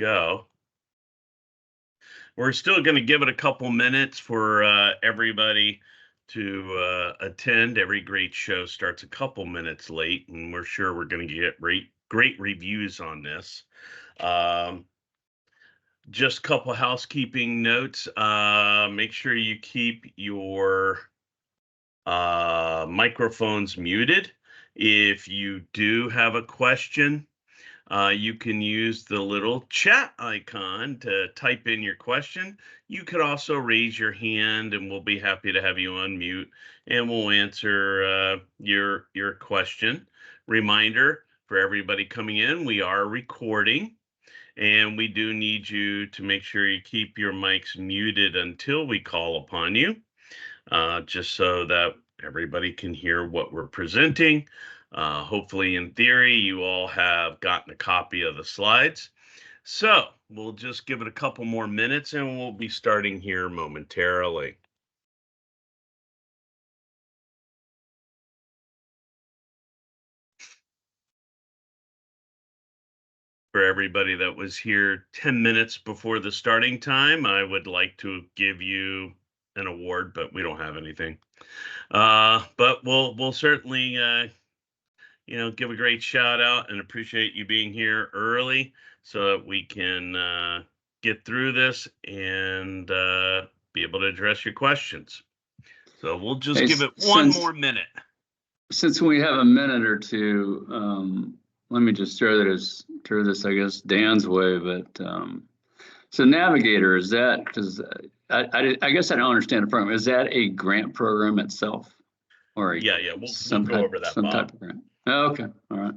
go. We're still going to give it a couple minutes for everybody to attend. Every great show starts a couple minutes late, and we're sure we're going to get great reviews on this. Just a couple housekeeping notes. Make sure you keep your microphones muted. If you do have a question, you can use the little chat icon to type in your question. You could also raise your hand, and we'll be happy to have you unmute, and we'll answer your question. Reminder for everybody coming in, we are recording, and we do need you to make sure you keep your mics muted until we call upon you, just so that everybody can hear what we're presenting. Hopefully, in theory, you all have gotten a copy of the slides. So we'll just give it a couple more minutes and we'll be starting here momentarily. For everybody that was here 10 minutes before the starting time, I would like to give you an award, but we don't have anything. But we'll certainly give a great shout out and appreciate you being here early so that we can get through this and be able to address your questions. So we'll just give it one more minute. Since we have a minute or two, let me just throw this, I guess, Dan's way. But so Navigator, is that, because I guess I don't understand the program. Is that a grant program itself? Or yeah, we'll go over that, some Bob. type of grant. Oh, okay, all right.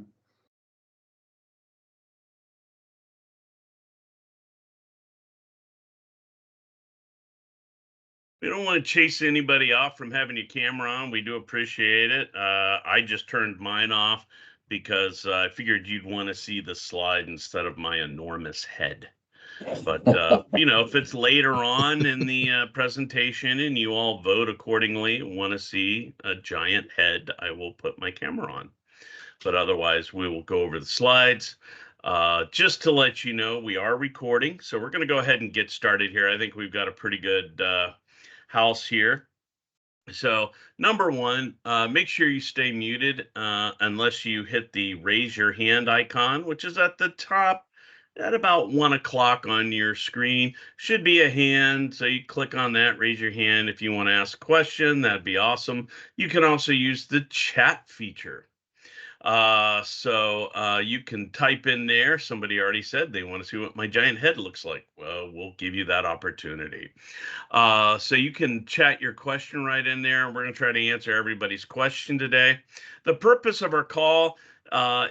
We don't want to chase anybody off from having your camera on. We do appreciate it. I just turned mine off because I figured you'd want to see the slide instead of my enormous head. But, if it's later on in the presentation and you all vote accordingly, want to see a giant head, I will put my camera on. But otherwise, we will go over the slides. Just to let you know, we are recording. So we're going to go ahead and get started here. I think we've got a pretty good house here. So number one, make sure you stay muted unless you hit the raise your hand icon, which is at the top at about 1 o'clock on your screen. Should be a hand, so you click on that, raise your hand if you want to ask a question. That'd be awesome. You can also use the chat feature. So you can type in there. Somebody already said they want to see what my giant head looks like. Well, we'll give you that opportunity. So you can chat your question right in there. We're going to try to answer everybody's question today. The purpose of our call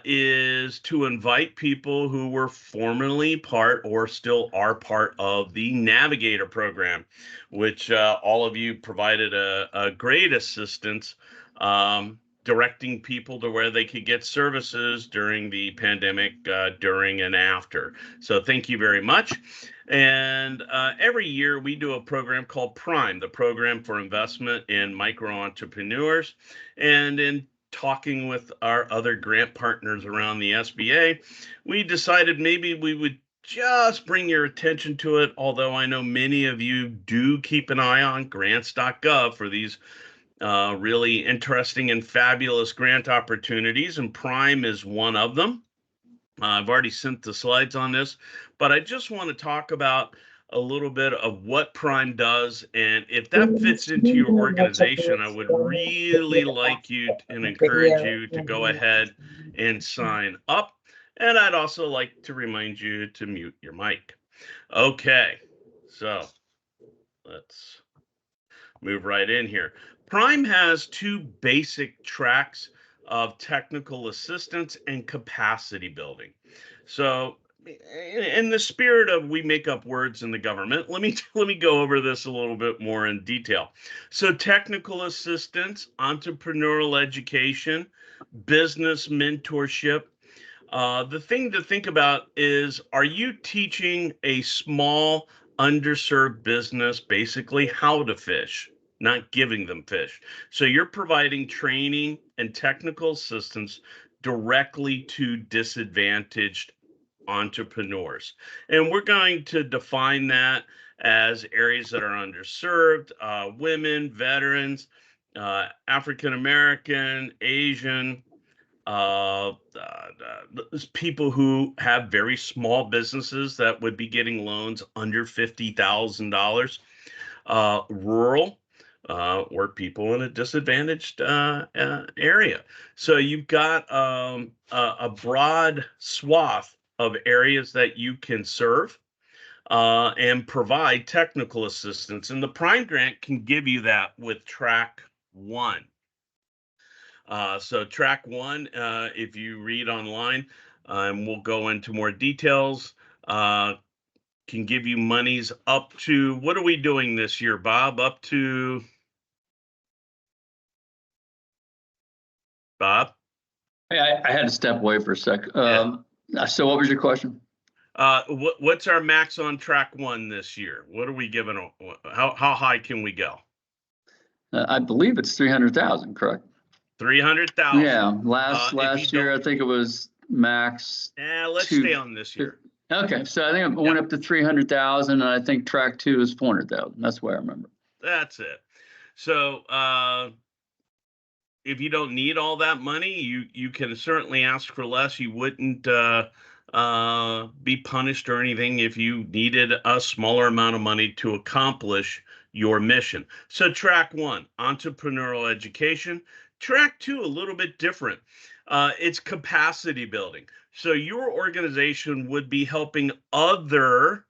is to invite people who were formerly part or still are part of the Navigator program, which all of you provided a great assistance directing people to where they could get services during the pandemic, during and after. So thank you very much. And every year we do a program called Prime, the Program for Investment in Micro Entrepreneurs. And in talking with our other grant partners around the SBA, we decided maybe we would just bring your attention to it, although I know many of you do keep an eye on grants.gov for these really interesting and fabulous grant opportunities, and Prime is one of them. I've already sent the slides on this, but I just want to talk about a little bit of what Prime does, and if that fits into your organization, I would really like you and encourage you to go ahead and sign up. And I'd also like to remind you to mute your mic. Okay, so let's move right in here. Prime has two basic tracks of technical assistance and capacity building. So in the spirit of we make up words in the government, let me go over this a little bit more in detail. So technical assistance, entrepreneurial education, business mentorship. The thing to think about is, are you teaching a small underserved business basically how to fish, not giving them fish? So you're providing training and technical assistance directly to disadvantaged entrepreneurs. And we're going to define that as areas that are underserved, women, veterans, African American, Asian, people who have very small businesses that would be getting loans under $50,000, rural, or people in a disadvantaged area. So you've got a broad swath of areas that you can serve and provide technical assistance. And the Prime Grant can give you that with Track 1. So Track 1, if you read online, and we'll go into more details, can give you monies up to, what are we doing this year, Bob? Up to, Bob? Hey, I had to step away for a sec. So what was your question? What's our max on Track 1 this year? What are we giving? How high can we go? I believe it's 300,000, correct? 300,000. Yeah, last year I think it was max. Let's stay on this year. Okay, so I think it went up to 300,000, and I think Track 2 is 400,000. That's the way I remember. That's it. So if you don't need all that money, you can certainly ask for less. You wouldn't be punished or anything if you needed a smaller amount of money to accomplish your mission. So Track 1, entrepreneurial education. Track 2, a little bit different. It's capacity building. So your organization would be helping other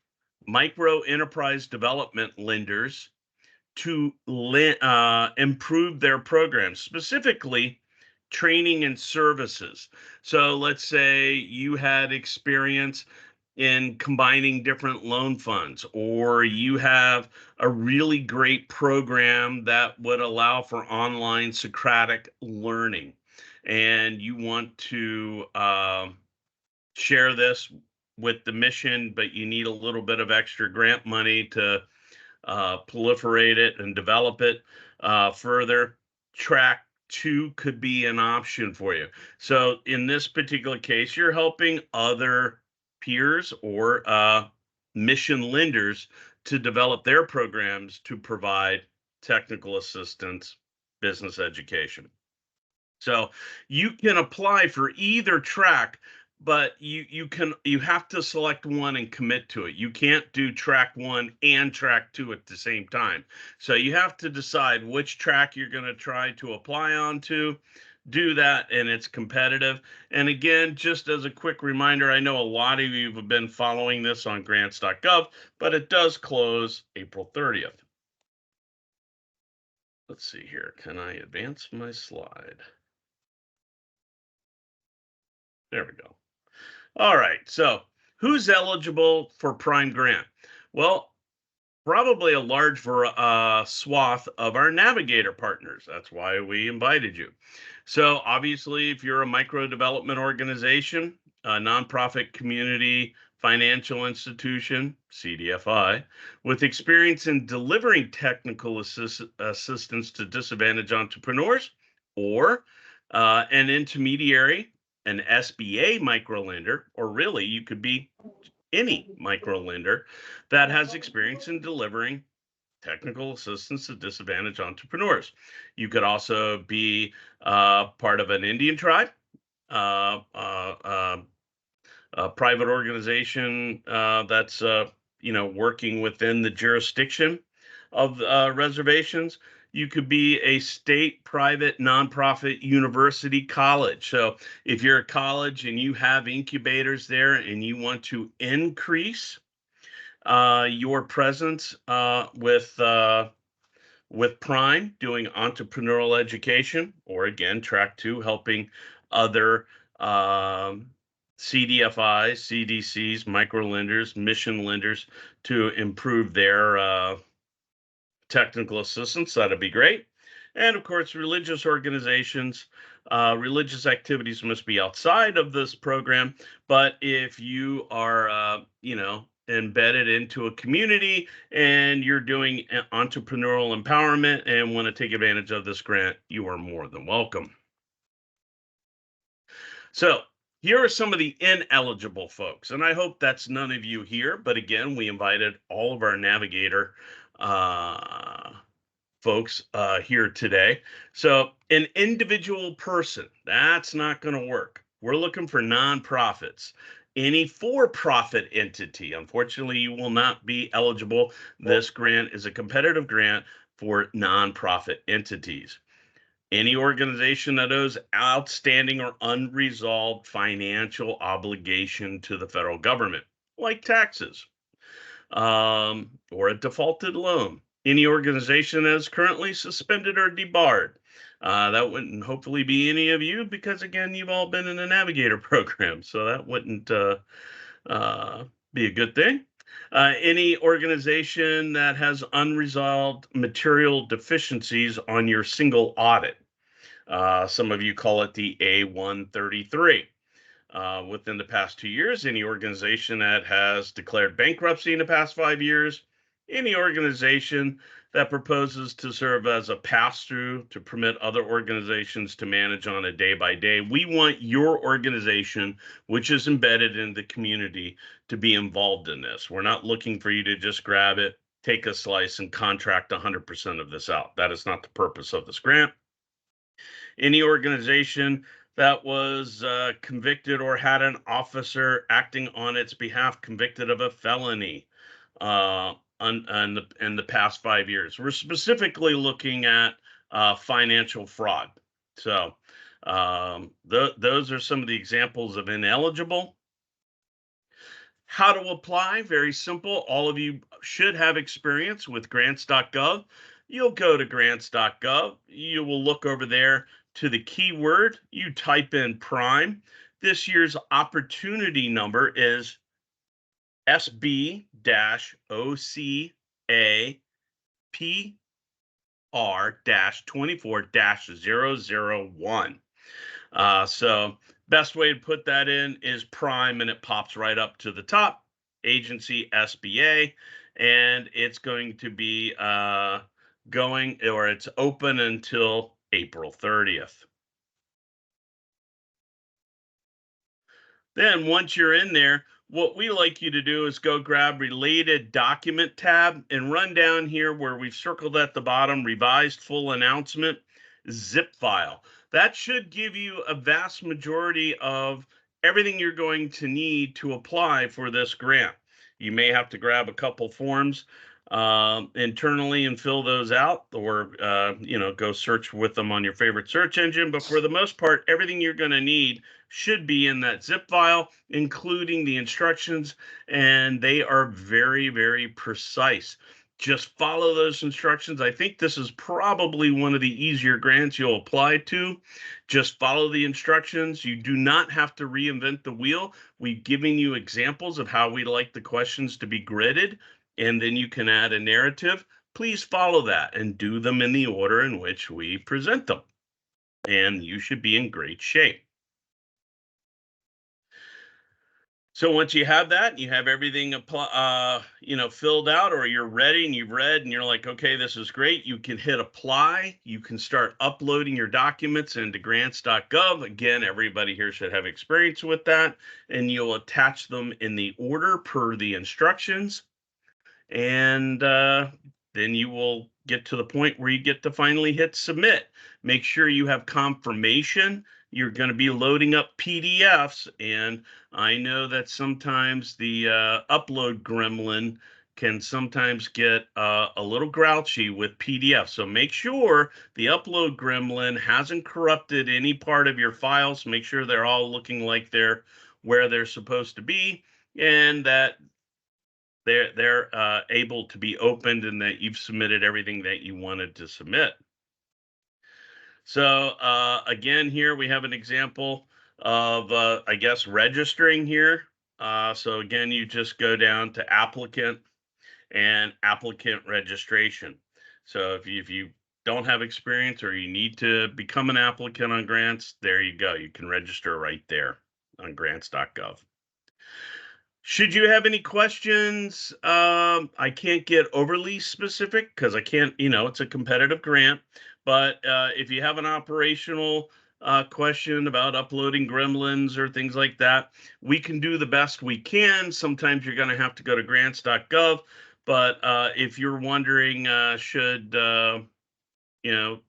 micro enterprise development lenders to improve their programs, specifically training and services. So let's say you had experience in combining different loan funds, or you have a really great program that would allow for online Socratic learning, and you want to share this with the mission, but you need a little bit of extra grant money to proliferate it and develop it further. Track 2 could be an option for you. So in this particular case, you're helping other peers or mission lenders to develop their programs to provide technical assistance, business education. So you can apply for either track, but you have to select one and commit to it. You can't do Track 1 and Track 2 at the same time. So you have to decide which track you're going to try to apply onto. Do that, and it's competitive. And again, just as a quick reminder, I know a lot of you have been following this on grants.gov, but it does close April 30th. Let's see here. Can I advance my slide? There we go. All right. So who's eligible for Prime Grant? Well, probably a large swath of our Navigator partners. That's why we invited you. So obviously, if you're a micro development organization, a nonprofit community financial institution, CDFI, with experience in delivering technical assistance to disadvantaged entrepreneurs, or an intermediary, an SBA microlender, or really you could be any microlender that has experience in delivering technical assistance to disadvantaged entrepreneurs. You could also be part of an Indian tribe, a private organization that's working within the jurisdiction of reservations. You could be a state, private, nonprofit, university, college. So if you're a college and you have incubators there and you want to increase your presence with Prime, doing entrepreneurial education, or again, Track 2, helping other CDFIs, CDCs, micro lenders, mission lenders to improve their technical assistance, that'd be great. And of course, religious organizations, religious activities must be outside of this program. But if you are, embedded into a community and you're doing entrepreneurial empowerment and want to take advantage of this grant, you are more than welcome. So Here are some of the ineligible folks, and I hope that's none of you here, but again, we invited all of our Navigator folks here today. So an individual person, that's not going to work. We're looking for nonprofits. Any for-profit entity, unfortunately, you will not be eligible. This grant is a competitive grant for nonprofit entities. Any organization that owes outstanding or unresolved financial obligation to the federal government, like taxes, or a defaulted loan. Any organization that is currently suspended or debarred. That wouldn't hopefully be any of you because, again, you've all been in the Navigator program, so that wouldn't be a good thing. Any organization that has unresolved material deficiencies on your single audit. Some of you call it the A133. Within the past 2 years, any organization that has declared bankruptcy in the past 5 years, any organization that proposes to serve as a pass-through to permit other organizations to manage on a day-by-day. We want your organization, which is embedded in the community, to be involved in this. We're not looking for you to just grab it, take a slice, and contract 100% of this out. That is not the purpose of this grant. Any organization that was convicted or had an officer acting on its behalf convicted of a felony in the past 5 years. We're specifically looking at financial fraud. So those are some of the examples of ineligible. How to apply, very simple. All of you should have experience with grants.gov. You'll go to grants.gov. You will look over there to the keyword. You type in prime. This year's opportunity number is SB-OCA-PR-24-001. So best way to put that in is prime, and it pops right up to the top, agency SBA, and it's going to be it's open until April 30th. Then once you're in there, what we like you to do is go grab related document tab and run down here where we've circled at the bottom, revised full announcement, zip file. That should give you a vast majority of everything you're going to need to apply for this grant. You may have to grab a couple forms internally and fill those out, or go search with them on your favorite search engine. But for the most part, everything you're going to need should be in that zip file, including the instructions, and they are very, very precise. Just follow those instructions. I think this is probably one of the easier grants you'll apply to. Just follow the instructions. You do not have to reinvent the wheel. We've given you examples of how we like the questions to be gridded, and then you can add a narrative. Please follow that and do them in the order in which we present them, and you should be in great shape. So once you have that, you have everything filled out, or you're ready and you've read and you're like, okay, this is great. You can hit apply. You can start uploading your documents into grants.gov. Again, everybody here should have experience with that, and you'll attach them in the order per the instructions. And then you will get to the point where you get to finally hit submit. Make sure you have confirmation. You're going to be loading up PDFs, and I know that sometimes the upload gremlin can sometimes get a little grouchy with PDFs. So make sure the upload gremlin hasn't corrupted any part of your files. Make sure they're all looking like they're where they're supposed to be, and that they're able to be opened, and that you've submitted everything that you wanted to submit. So again, here we have an example of, registering here. So again, you just go down to applicant and applicant registration. So if you don't have experience or you need to become an applicant on grants, there you go. You can register right there on grants.gov. Should you have any questions, I can't get overly specific because I can't, it's a competitive grant. But if you have an operational question about uploading gremlins or things like that, we can do the best we can. Sometimes you're going to have to go to grants.gov, but if you're wondering, should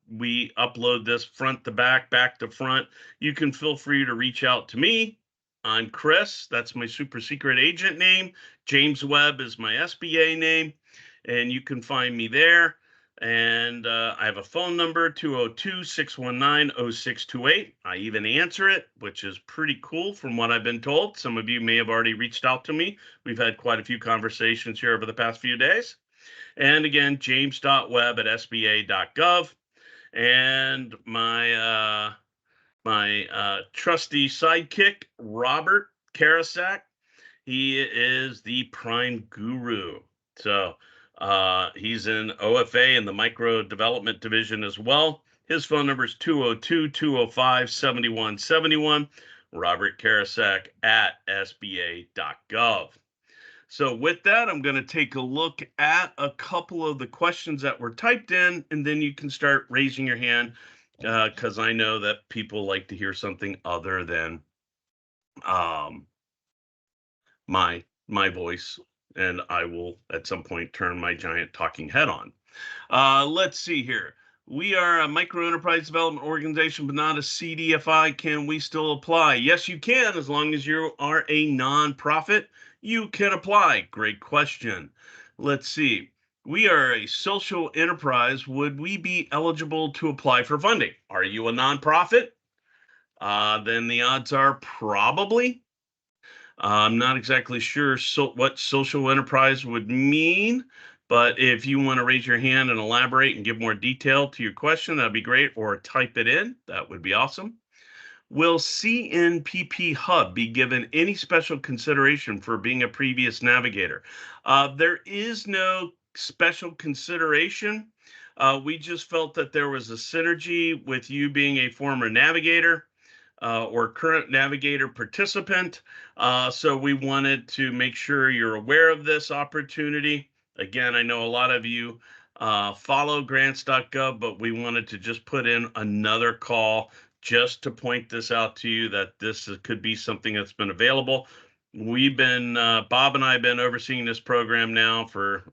we upload this front to back, back to front, you can feel free to reach out to me. I'm Chris. That's my super secret agent name. James Webb is my SBA name, and you can find me there. And I have a phone number, 202-619-0628. I even answer it, which is pretty cool from what I've been told. Some of you may have already reached out to me. We've had quite a few conversations here over the past few days. And again, james.webb@sba.gov. And my trusty sidekick, Robert Karasak, he is the prime guru. So he's in OFA in the micro development division as well. His phone number is 202-205-7171, Robert Karasak at sba.gov. So with that, I'm going to take a look at a couple of the questions that were typed in, and then you can start raising your hand because I know that people like to hear something other than my voice, and I will at some point turn my giant talking head on. Let's see here. We are a micro enterprise development organization, but not a CDFI. Can we still apply? Yes, you can, as long as you are a nonprofit. You can apply. Great question. Let's see. We are a social enterprise. Would we be eligible to apply for funding? Are you a nonprofit? Then the odds are probably. I'm not exactly sure what social enterprise would mean, but if you want to raise your hand and elaborate and give more detail to your question, that'd be great, or type it in. That would be awesome. Will CNPP Hub be given any special consideration for being a previous navigator? There is no special consideration. We just felt that there was a synergy with you being a former navigator or current navigator participant. So we wanted to make sure you're aware of this opportunity. Again, I know a lot of you follow grants.gov, but we wanted to just put in another call just to point this out to you that this could be something that's been available. We've been, Bob and I have been overseeing this program now for,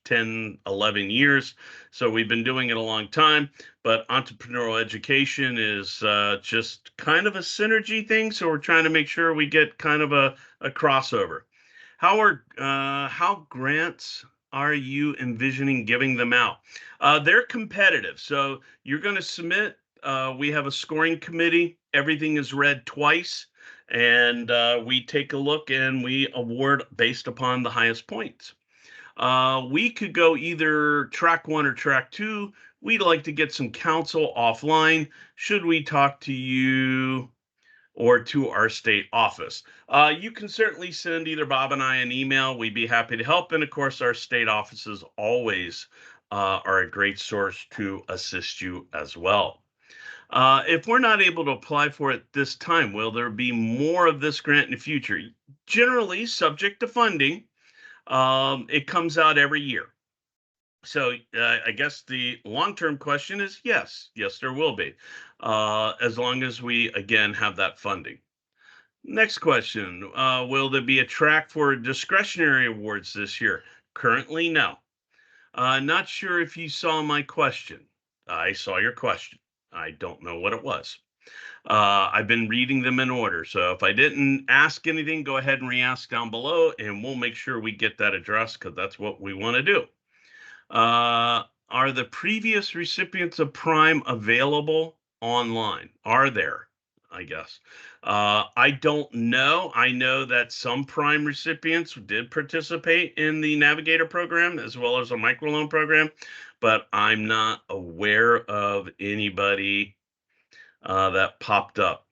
10, 11 years. So we've been doing it a long time, but entrepreneurial education is just kind of a synergy thing. So we're trying to make sure we get kind of a crossover. How grants are you envisioning giving them out? They're competitive. So you're going to submit. We have a scoring committee. Everything is read twice. And we take a look and we award based upon the highest points. We could go either track 1 or track 2. We'd like to get some counsel offline. Should we talk to you or to our state office? You can certainly send either Bob and I an email. We'd be happy to help. And of course, our state offices always are a great source to assist you as well. If we're not able to apply for it this time, will there be more of this grant in the future? Generally, subject to funding, it comes out every year. So I guess the long-term question is yes, there will be, as long as we, again, have that funding. Next question, will there be a track for discretionary awards this year? Currently, no. Not sure if you saw my question. I saw your question. I don't know what it was. I've been reading them in order. So if I didn't ask anything, go ahead and re-ask down below and we'll make sure we get that addressed because that's what we want to do. Are the previous recipients of Prime available online? Are there? I guess. I don't know. I know that some Prime recipients did participate in the Navigator program as well as a microloan program, but I'm not aware of anybody that popped up.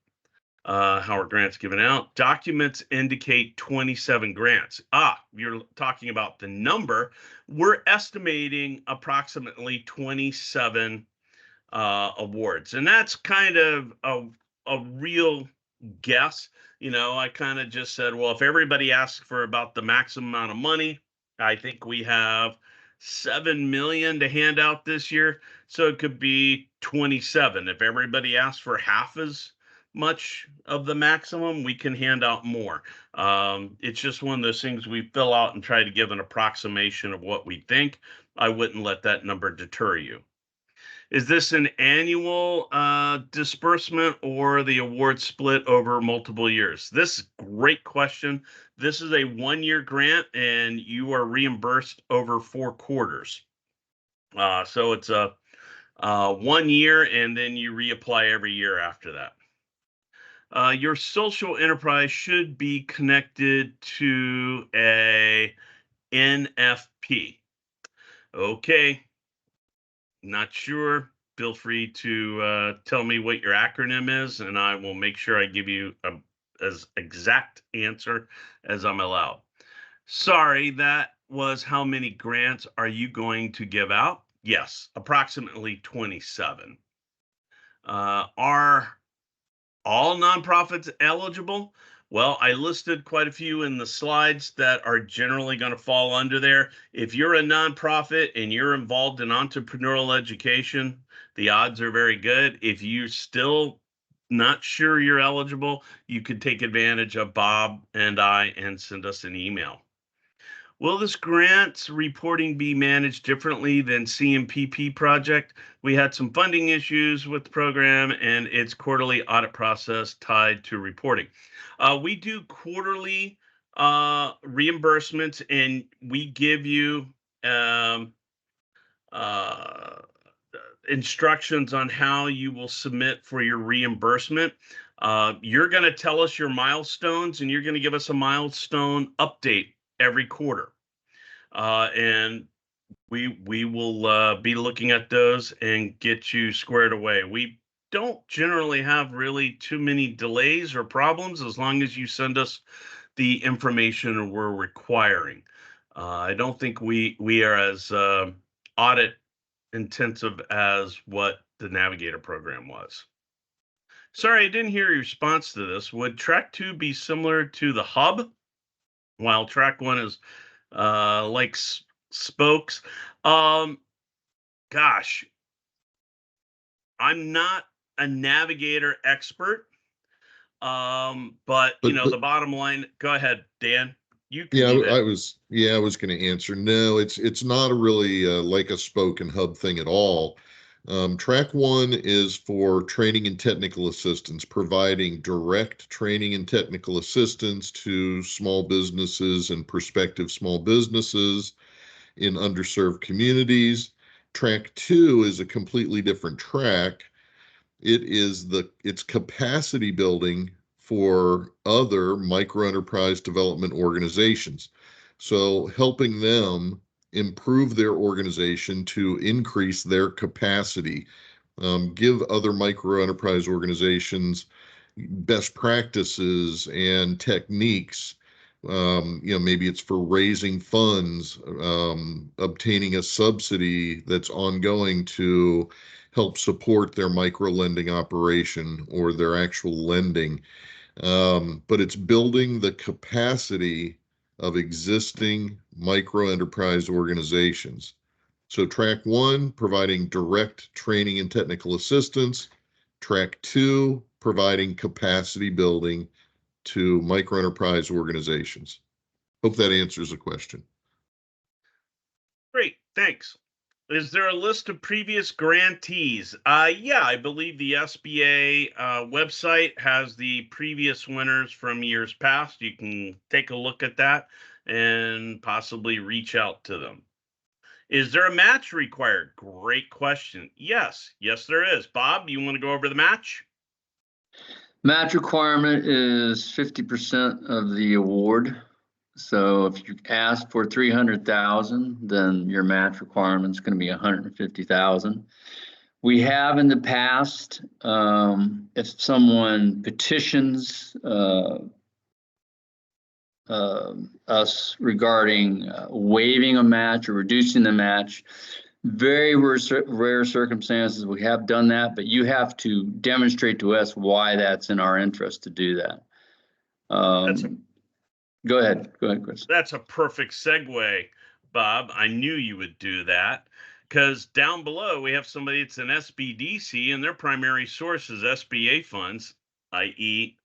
How are grants given out? Documents indicate 27 grants. You're talking about the number. We're estimating approximately 27 awards. And that's kind of a real guess. I kind of just said, well, if everybody asks for about the maximum amount of money, I think we have 7 million to hand out this year. So it could be 27. If everybody asks for half as much of the maximum, we can hand out more. It's just one of those things we fill out and try to give an approximation of what we think. I wouldn't let that number deter you. Is this an annual disbursement or the award split over multiple years? This is a great question. This is a 1-year grant and you are reimbursed over 4 quarters. So it's a 1 year and then you reapply every year after that. Your social enterprise should be connected to a NFP. Okay. Not sure. Feel free to tell me what your acronym is, and I will make sure I give you as exact answer as I'm allowed. Sorry, that was how many grants are you going to give out? Yes, approximately 27. Are all nonprofits eligible? Well, I listed quite a few in the slides that are generally going to fall under there. If you're a nonprofit and you're involved in entrepreneurial education, the odds are very good. If you're still not sure you're eligible, you could take advantage of Bob and I and send us an email. Will this grant reporting be managed differently than CMPP project? We had some funding issues with the program and its quarterly audit process tied to reporting. We do quarterly reimbursements and we give you instructions on how you will submit for your reimbursement. You're going to tell us your milestones and you're going to give us a milestone update every quarter. And we will be looking at those and get you squared away. We don't generally have really too many delays or problems as long as you send us the information we're requiring. I don't think we are as audit intensive as what the Navigator program was. Sorry, I didn't hear your response to this. Would track 2 be similar to the hub, while track 1 is like spokes? Gosh, I'm not a Navigator expert, but you know, the bottom line. Go ahead, Dan. You can I was going to answer. No, it's not a really like a spoke and hub thing at all. Track 1 is for training and technical assistance, providing direct training and technical assistance to small businesses and prospective small businesses in underserved communities. Track 2 is a completely different track. It's capacity building for other microenterprise development organizations. So helping them improve their organization to increase their capacity, give other microenterprise organizations best practices and techniques. Maybe it's for raising funds, obtaining a subsidy that's ongoing to help support their micro lending operation or their actual lending. But it's building the capacity of existing micro enterprise organizations. So track 1, providing direct training and technical assistance. Track 2, providing capacity building to micro enterprise organizations. Hope that answers the question. Great, thanks. Is there a list of previous grantees? Yeah, I believe the SBA website has the previous winners from years past. You can take a look at that and possibly reach out to them. Is there a match required? Great question. Yes, there is. Bob, you want to go over the match? Match requirement is 50% of the award. So if you ask for 300,000, then your match requirement is going to be 150,000. We have in the past, if someone petitions us regarding waiving a match or reducing the match, very rare circumstances we have done that, but you have to demonstrate to us why that's in our interest to do that. Go ahead, Chris. That's a perfect segue. Bob. I knew you would do that because down below we have somebody that's an SBDC and their primary source is SBA funds, i.e.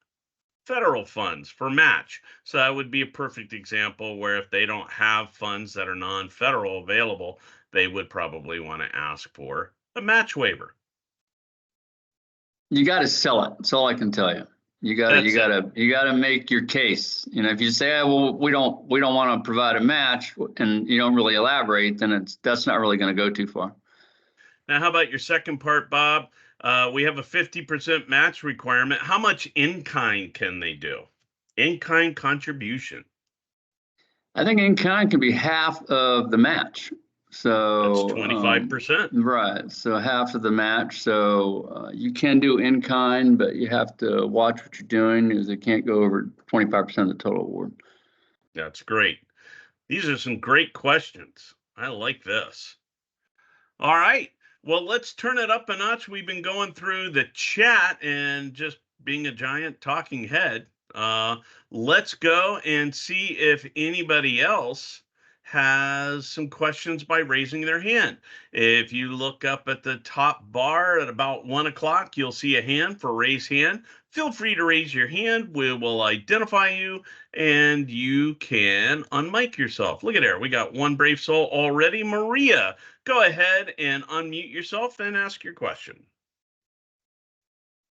federal funds for match. So that would be a perfect example where if they don't have funds that are non-federal available, they would probably want to ask for a match waiver. You got to sell it. That's all I can tell you. You got to make your case. You know, if you say, well, we don't want to provide a match, and you don't really elaborate, then that's not really going to go too far. Now, how about your second part, Bob? We have a 50% match requirement. How much in-kind can they do? In-kind contribution. I think in-kind can be half of the match. So that's 25%. Right. So half of the match. So you can do in-kind, but you have to watch what you're doing, because it can't go over 25% of the total award. That's great. These are some great questions. I like this. All right. Well, let's turn it up a notch. We've been going through the chat and just being a giant talking head. Let's go and see if anybody else has some questions by raising their hand. If you look up at the top bar at about 1 o'clock, you'll see a hand for raise hand. Feel free to raise your hand. We will identify you and you can unmic yourself. Look at there. We got one brave soul already. Maria, go ahead and unmute yourself and ask your question.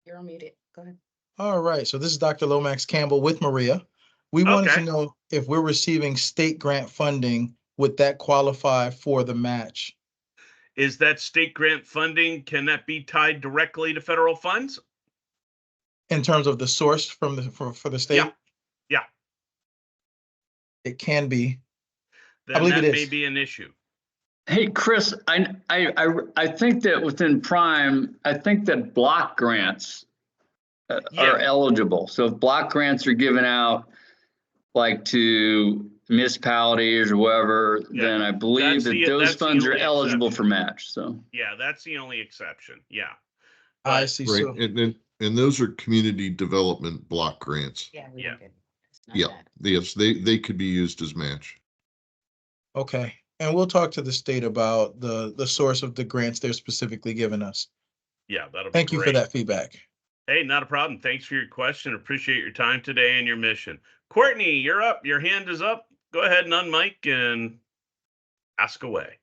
You're unmuted. Go ahead. All right. So this is Dr. Lomax Campbell with Maria. We wanted to know if we're receiving state grant funding, would that qualify for the match? Is that state grant funding, can that be tied directly to federal funds? In terms of the source from for the state? Yeah. It can be. Then I believe that it may is. be an issue. Hey, Chris, I think that within Prime, I think that block grants are eligible. So if block grants are given out like to municipalities or whatever, then I believe that those funds are eligible for match. So yeah, that's the only exception. Yeah. I see. Right. So, And those are community development block grants. Yeah. Yeah. Yes, they could be used as match. okay. And we'll talk to the state about the source of the grants they're specifically giving us. Yeah, that'll be Thank you for that feedback. Hey, not a problem. Thanks for your question. Appreciate your time today and your mission. Courtney, you're up. Your hand is up. Go ahead and unmic and ask away.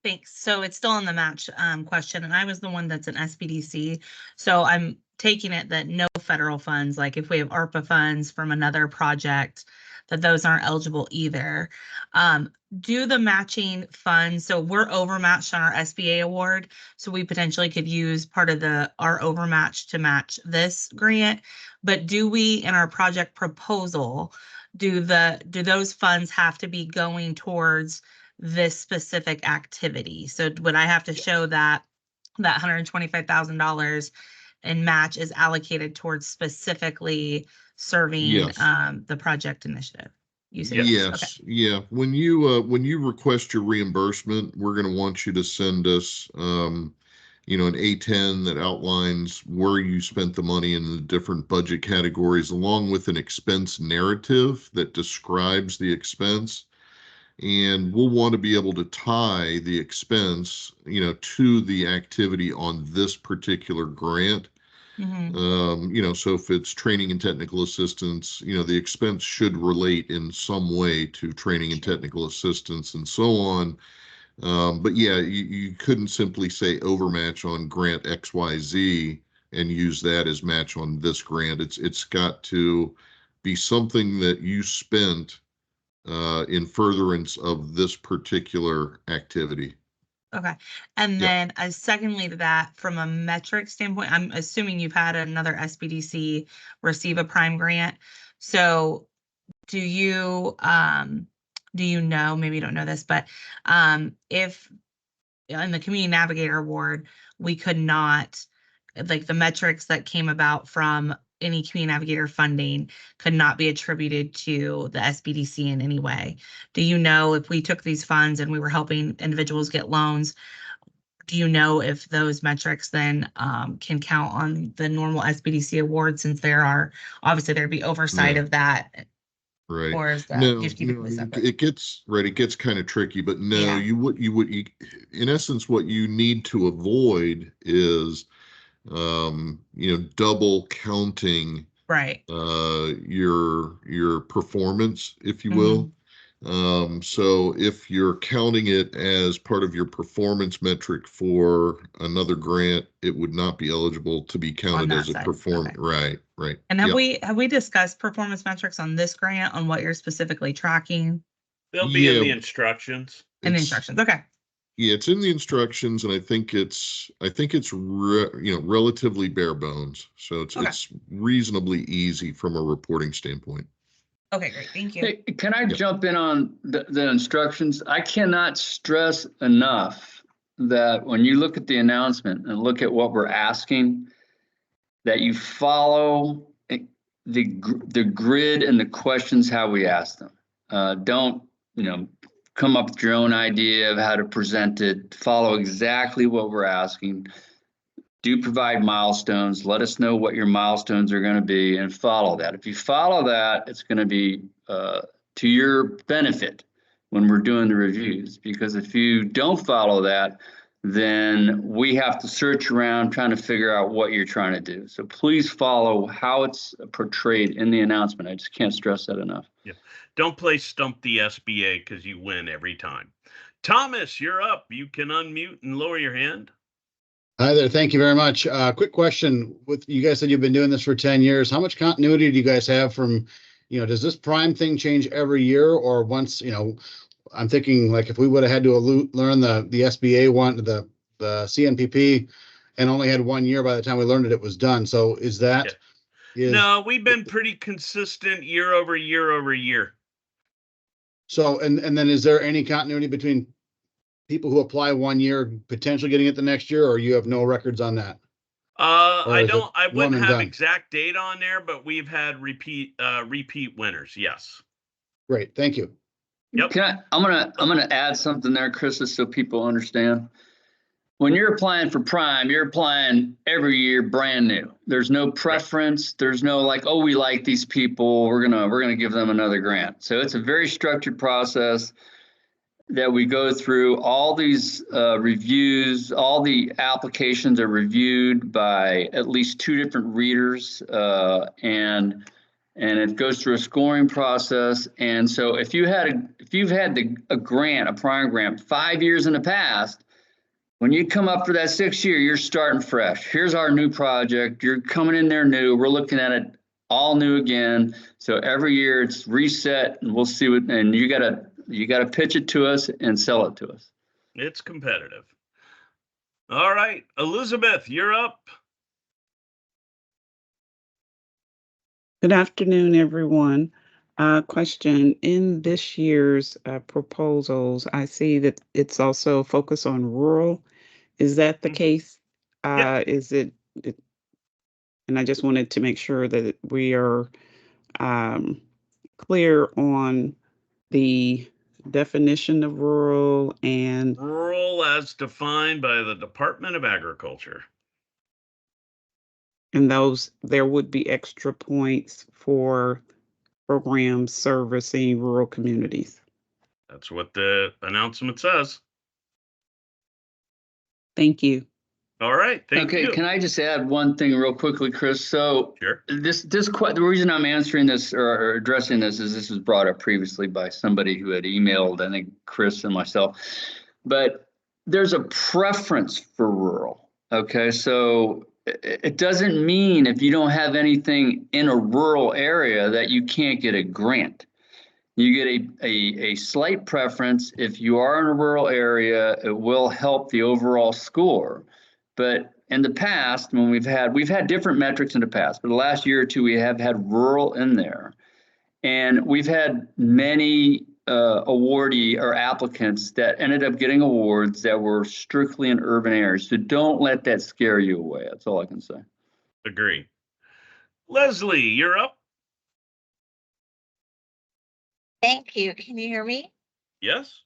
Thanks. So it's still on the match question, and I was the one that's an SBDC. So I'm taking it that no federal funds, like if we have ARPA funds from another project, that those aren't eligible either. Do the matching funds, so we're overmatched on our SBA award, so we potentially could use part of our overmatch to match this grant. But do we, in our project proposal, do those funds have to be going towards this specific activity? So would I have to show that $125,000 in match is allocated towards specifically serving Yes. the project initiative? You said Yes. Okay. Yeah. When you request your reimbursement, we're going to want you to send us, an A10 that outlines where you spent the money in the different budget categories, along with an expense narrative that describes the expense. And we'll want to be able to tie the expense, to the activity on this particular grant. Mhm. So if it's training and technical assistance, the expense should relate in some way to training and technical assistance and so on. But yeah, you couldn't simply say overmatch on grant XYZ and use that as match on this grant. It's got to be something that you spent in furtherance of this particular activity. Okay. And then secondly to that, from a metric standpoint, I'm assuming you've had another SBDC receive a prime grant. So do you know, maybe you don't know this, but if in the Community Navigator Award, we could not, like the metrics that came about from any Community Navigator funding could not be attributed to the SBDC in any way. Do you know if we took these funds and we were helping individuals get loans, do you know if those metrics then can count on the normal SBDC award, since there are, obviously there'd be oversight of that? Right. Or is that, No, you have to keep it no, really separate? it gets right. It gets kind of tricky, but no, Yeah. in essence, what you need to avoid is, double counting, Right. your performance, if you Mhm. will. So if you're counting it as part of your performance metric for another grant, it would not be eligible to be counted that as a side, perform. okay. Right, right. And have Yep. we discussed performance metrics on this grant, on what you're specifically tracking They'll be in Yeah, the instructions. in the it's instructions? Okay. yeah, it's in the instructions, and I think it's relatively bare bones, so Okay. it's reasonably easy from a reporting standpoint. Okay, great. Thank you. Hey, can I Yep. jump in on the instructions? I cannot stress enough that when you look at the announcement and look at what we're asking, that you follow the grid and the questions how we ask them. Don't, come up with your own idea of how to present it. Follow exactly what we're asking. Do provide milestones. Let us know what your milestones are going to be and follow that. If you follow that, it's going to be to your benefit when we're doing the reviews. Because if you don't follow that, then we have to search around trying to figure out what you're trying to do. So please follow how it's portrayed in the announcement. I just can't stress that enough. Yeah. Don't play Stump the SBA because you win every time. Thomas, you're up. You can unmute and lower your hand. Hi there. Thank you very much. Quick question. With you guys said you've been doing this for 10 years. How much continuity do you guys have from, does this prime thing change every year or once, I'm thinking like if we would have had to learn the SBA one, the CNPP and only had 1 year by the time we learned it, it was done. So is that? No, we've been pretty consistent year over year over year. So, and then is there any continuity between people who apply 1 year potentially getting it the next year, or you have no records on that? I is it wouldn't have done? exact data on there, but we've had repeat winners. Yes. Great. Thank you. Yep. I'm gonna add something there, Chris, just so people understand. When you're applying for Prime, you're applying every year brand new. There's no preference. There's no like, oh, we like these people, we're gonna give them another grant. So it's a very structured process that we go through. All these reviews, all the applications are reviewed by at least 2 different readers, and it goes through a scoring process. And so if you've had a grant, a Prime grant, 5 years in the past, when you come up for that 6th year, you're starting fresh. Here's our new project. You're coming in there new. We're looking at it all new again. So every year it's reset, and we'll see what. And you gotta pitch it to us and sell it to us. It's competitive. All right, Elizabeth, you're up. Good afternoon, everyone. Question, in this year's proposals, I see that it's also focused on rural. Is that the case? Yeah. Is it, and I just wanted to make sure that we are clear on the definition of rural and Rural as defined by the Department of Agriculture. those, there would be extra points for programs servicing rural communities. That's what the announcement says. Thank you. All right. Thank you. Can I just add one thing real quickly, Chris? So Sure. the reason I'm answering this or addressing this is this was brought up previously by somebody who had emailed, I think, Chris and myself. But there's a preference for rural. Okay, so it doesn't mean if you don't have anything in a rural area that you can't get a grant. You get a slight preference. If you are in a rural area, it will help the overall score. But in the past, when we've had different metrics in the past, but the last year or two, we have had rural in there. And we've had many awardee or applicants that ended up getting awards that were strictly in urban areas. So don't let that scare you away. That's all I can say. Agree. Leslie, you're up. Thank you. Can you hear me? Yes.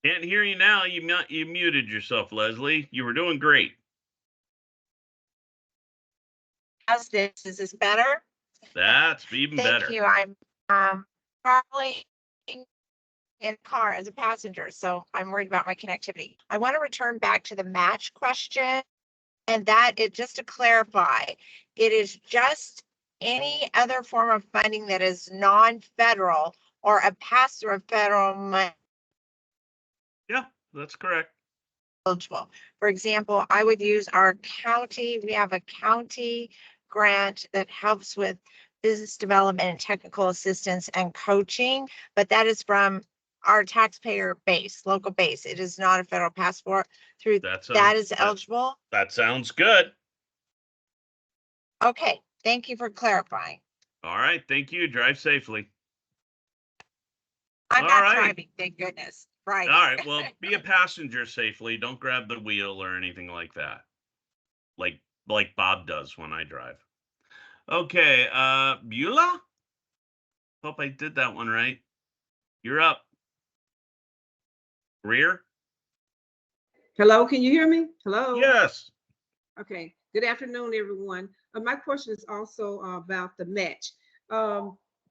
Can't hear you now. You muted yourself, Leslie. You were doing great. How's this? Is this better? That's even Thank better. you. I'm traveling in a car as a passenger, so I'm worried about my connectivity. I want to return back to the match question. And that it, just to clarify, it is just any other form of funding that is non-federal or a pass-through of federal money Yeah, that's correct. eligible. For example, I would use our county, we have a county grant that helps with business development and technical assistance and coaching, but that is from our taxpayer base, local base. It is not a federal passport through, that is eligible. That sounds good. Okay, thank you for clarifying. All right, thank you. Drive safely. I'm All not right. driving, thank goodness. Right. All right, well, be a passenger safely. Don't grab the wheel or anything like that. Like Bob does when I drive. Okay, Beulah? Hope I did that one right. You're up. Greer? Hello, can you hear me? Hello? Yes. Okay, good afternoon, everyone. My question is also about the match.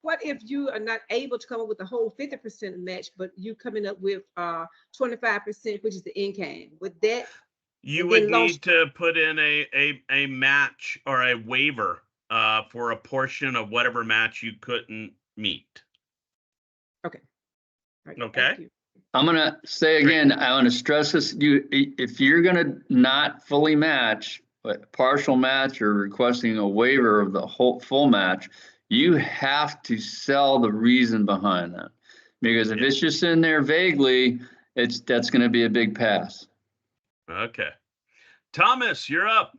What if you are not able to come up with the whole 50% match, but you coming up with 25%, which is the in-kind? Would that? You would need to put in a match or a waiver for a portion of whatever match you couldn't meet. Okay. All right, Okay. thank you. I'm gonna say again, I want to stress this, if you're gonna not fully match, but partial match or requesting a waiver of the whole full match, you have to sell the reason behind that. Because if it's just in there vaguely, that's gonna be a big pass. Okay. Thomas, you're up.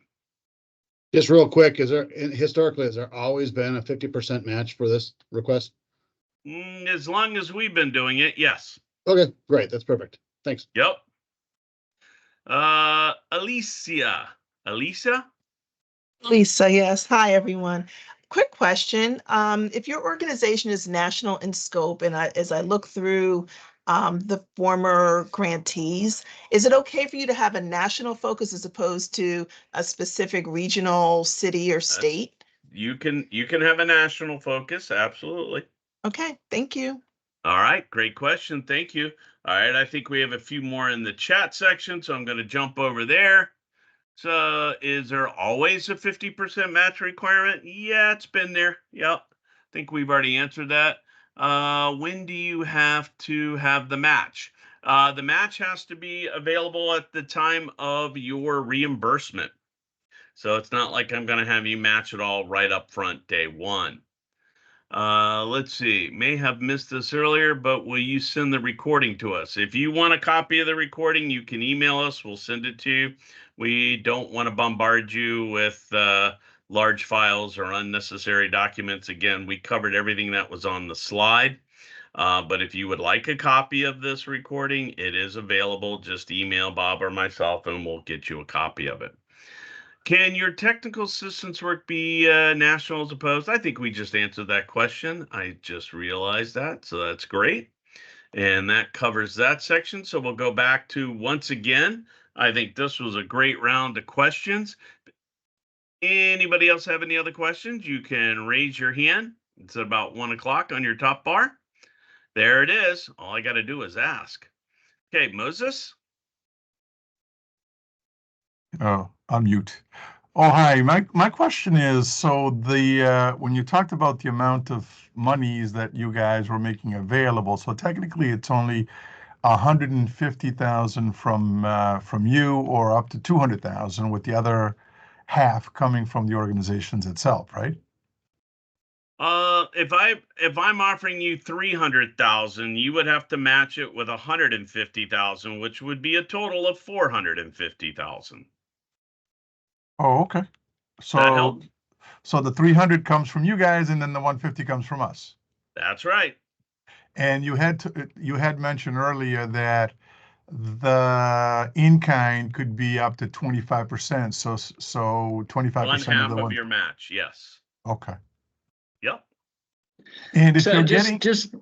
Just real quick, historically, has there always been a 50% match for this request? As long as we've been doing it, yes. Okay, great. That's perfect. Thanks. Yep. Alicia. Alicia? Lisa, yes. Hi, everyone. Quick question. If your organization is national in scope, and as I look through the former grantees, is it okay for you to have a national focus as opposed to a specific regional city or state? You can have a national focus, absolutely. Okay, thank you. All right, great question. Thank you. All right, I think we have a few more in the chat section, so I'm going to jump over there. So is there always a 50% match requirement? Yeah, it's been there. Yep. I think we've already answered that. When do you have to have the match? The match has to be available at the time of your reimbursement. So it's not like I'm going to have you match it all right up front day one. Let's see, may have missed this earlier, but will you send the recording to us? If you want a copy of the recording, you can email us. We'll send it to you. We don't want to bombard you with large files or unnecessary documents. Again, we covered everything that was on the slide. But if you would like a copy of this recording, it is available. Just email Bob or myself and we'll get you a copy of it. Can your technical assistance work be national as opposed? I think we just answered that question. I just realized that, so that's great. And that covers that section. So we'll go back to, once again, I think this was a great round of questions. Anybody else have any other questions? You can raise your hand. It's about 1 o'clock on your top bar. There it is. All I got to do is ask. Okay, Moses? Oh, unmute. Oh, hi. My question is, so when you talked about the amount of monies that you guys were making available, so technically it's only 150,000 from you, or up to 200,000, with the other half coming from the organizations itself, right? If I'm offering you 300,000, you would have to match it with 150,000, which would be a total of 450,000. Oh, okay. So the 300 comes from you guys, and then the 150 comes from us. That's right. And you had mentioned earlier that the in-kind could be up to 25%. So 25% One half of your match, yes. Okay. Yep. And if So you're just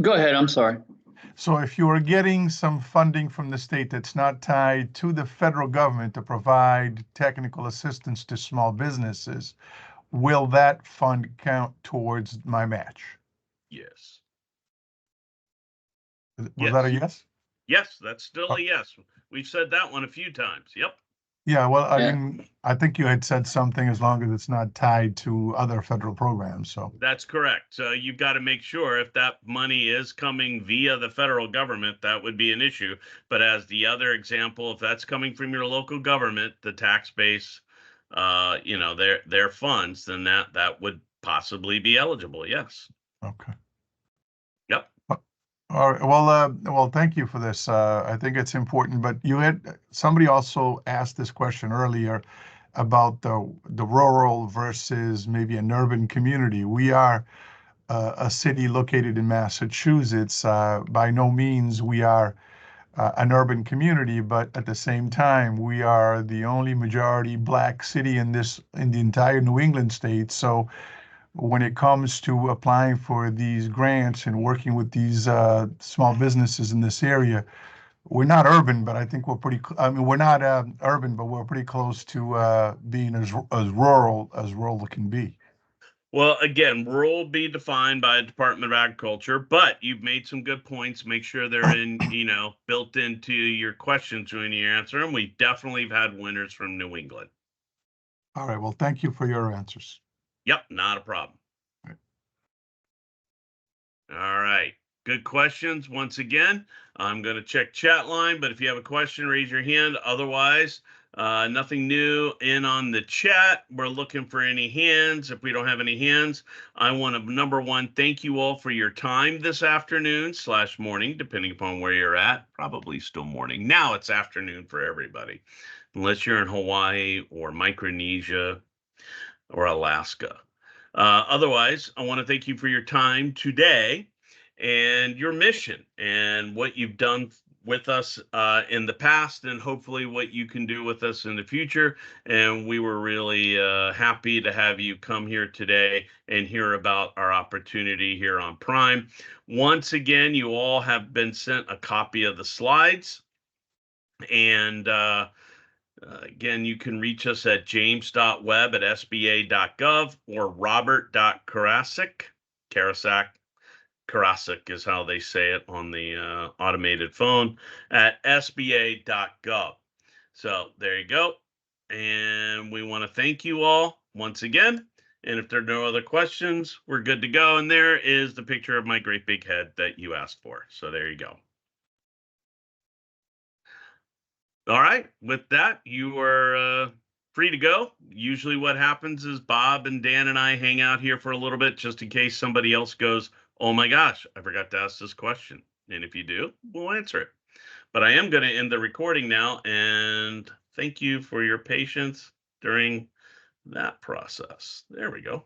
go ahead. I'm sorry. So if you are getting some funding from the state that's not tied to the federal government to provide technical assistance to small businesses, will that fund count towards my match? Yes. Was that a yes? Yes, that's still a yes. We've said that one a few times. Yep. Yeah, well, I Yeah. mean, I think you had said something as long as it's not tied to other federal programs, so. That's correct. So you've got to make sure if that money is coming via the federal government, that would be an issue. But as the other example, if that's coming from your local government, the tax base, you know, their funds, then that would possibly be eligible. Yes. Okay. Yep. All right, well, thank you for this. I think it's important, but somebody also asked this question earlier about the rural versus maybe an urban community. We are a city located in Massachusetts. By no means we are an urban community, but at the same time, we are the only majority Black city in the entire New England state. So when it comes to applying for these grants and working with these small businesses in this area, we're not urban, but I think we're I mean, we're not urban, but we're pretty close to being as rural can be. Well, again, rural will be defined by the Department of Agriculture, but you've made some good points. Make sure they're built into your questions when you answer them. We definitely have had winners from New England. All right. Well, thank you for your answers. Yep, not a problem. All right. Good questions. Once again, I'm going to check chat line, but if you have a question, raise your hand. Otherwise, nothing new in on the chat. We're looking for any hands. If we don't have any hands, I want to, number one, thank you all for your time this afternoon / morning, depending upon where you're at. Probably still morning. Now it's afternoon for everybody, unless you're in Hawaii or Micronesia or Alaska. Otherwise, I want to thank you for your time today and your mission and what you've done with us in the past and hopefully what you can do with us in the future. And we were really happy to have you come here today and hear about our opportunity here on Prime. Once again, you all have been sent a copy of the slides. And again, you can reach us at james.webb@sba.gov or robert.karasik. Karasik is how they say it on the automated phone at sba.gov. So there you go. And we want to thank you all once again. And if there are no other questions, we're good to go. And there is the picture of my great big head that you asked for. So there you go. All right. With that, you are free to go. Usually what happens is Bob and Dan and I hang out here for a little bit just in case somebody else goes, oh my gosh, I forgot to ask this question. And if you do, we'll answer it. But I am going to end the recording now. And thank you for your patience during that process. There we go.